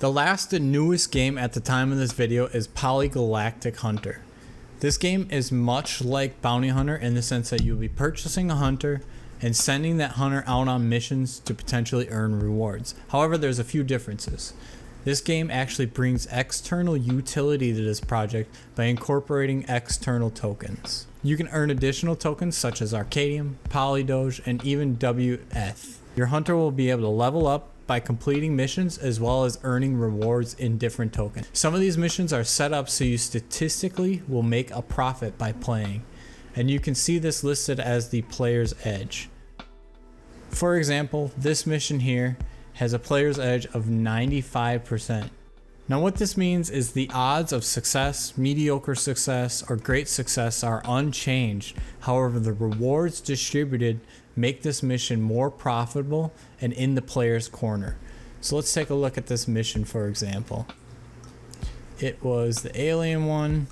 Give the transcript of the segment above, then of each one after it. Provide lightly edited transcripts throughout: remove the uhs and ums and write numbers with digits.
The last and newest game at the time of this video is Polygalactic Hunter. This game is much like Bounty Hunter in the sense that you'll be purchasing a hunter and sending that hunter out on missions to potentially earn rewards. However, there's a few differences. This game actually brings external utility to this project by incorporating external tokens. You can earn additional tokens such as Arcadium, doge, and even Weth. Your hunter will be able to level up by completing missions as well as earning rewards in different tokens. Some of these missions are set up so you statistically will make a profit by playing, and you can see this listed as the player's edge. For example, this mission here has a player's edge of 95%. Now what this means is the odds of success, mediocre success, or great success are unchanged. However, the rewards distributed make this mission more profitable and in the player's corner. So let's take a look at this mission, for example. It was the alien one.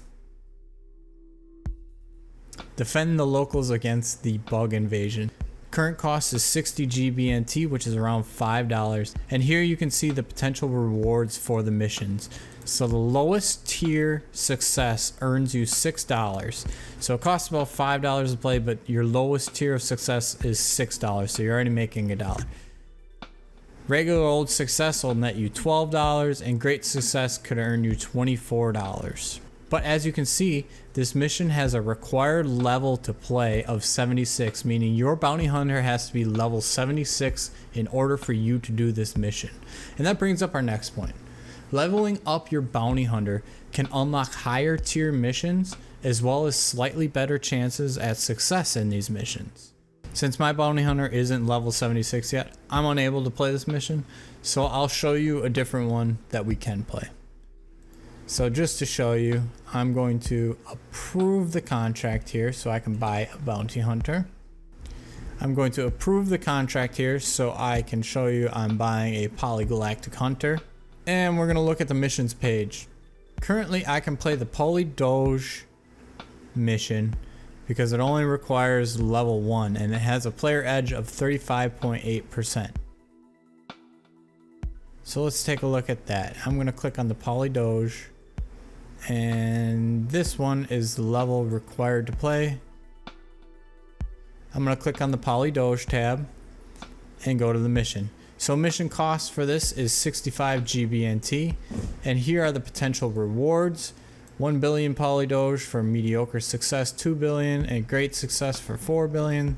Defend the locals against the bug invasion. Current cost is 60 GBNT, which is around $5. And here you can see the potential rewards for the missions. So the lowest tier success earns you $6. So it costs about $5 to play, but your lowest tier of success is $6. So you're already making $1. Regular old success will net you $12, and great success could earn you $24. But as you can see, this mission has a required level to play of 76, meaning your bounty hunter has to be level 76 in order for you to do this mission. And that brings up our next point. Leveling up your bounty hunter can unlock higher tier missions as well as slightly better chances at success in these missions. Since my bounty hunter isn't level 76 yet, I'm unable to play this mission, so I'll show you a different one that we can play. So just to show you, I'm going to approve the contract here so I can buy a bounty hunter. I'm going to approve the contract here so I can show you I'm buying a Polygalactic hunter. And we're going to look at the missions page. Currently I can play the doge mission because it only requires level 1 and it has a player edge of 35.8%. So let's take a look at that. I'm going to click on the doge. And this one is the level required to play. I'm going to click on the doge tab and go to the mission. So mission cost for this is 65 GBNT, and here are the potential rewards. 1 billion doge for mediocre success, 2 billion, and great success for 4 billion.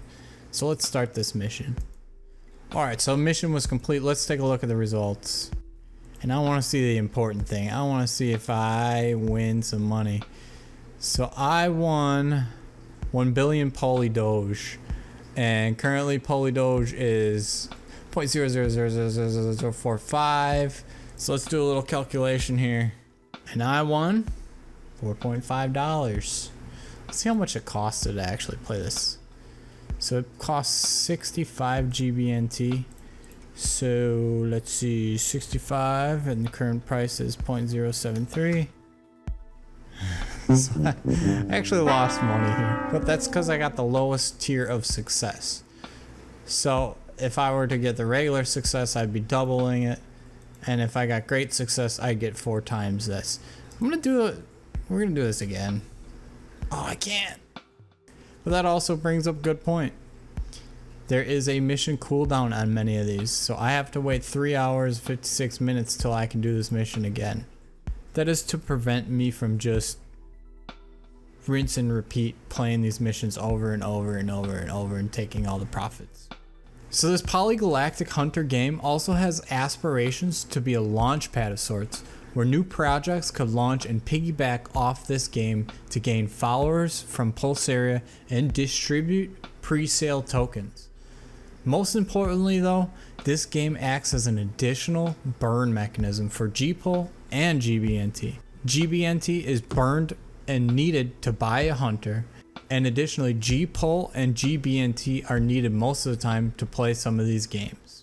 So let's start this mission. Alright, so mission was complete. Let's take a look at the results. And I want to see the important thing. I want to see if I win some money. So I won 1 billion doge, and currently doge is 0.00000045. So let's do a little calculation here. And I won $4.5. Let's see how much it costs to actually play this. So it costs 65 GBNT. So let's see, 65, and the current price is 0.073. So I actually lost money here, but that's because I got the lowest tier of success. So if I were to get the regular success, I'd be doubling it, and if I got great success, I'd get 4 times this. We're gonna do this again. Oh, I can't. But that also brings up a good point. There is a mission cooldown on many of these, so I have to wait 3 hours 56 minutes till I can do this mission again. That is to prevent me from just rinse and repeat playing these missions over and over and over and over and taking all the profits. So this Polygalactic Hunter game also has aspirations to be a launch pad of sorts, where new projects could launch and piggyback off this game to gain followers from Pulsar and distribute pre-sale tokens. Most importantly though, this game acts as an additional burn mechanism for GPUL and GBNT. GBNT is burned and needed to buy a hunter, and additionally GPUL and GBNT are needed most of the time to play some of these games.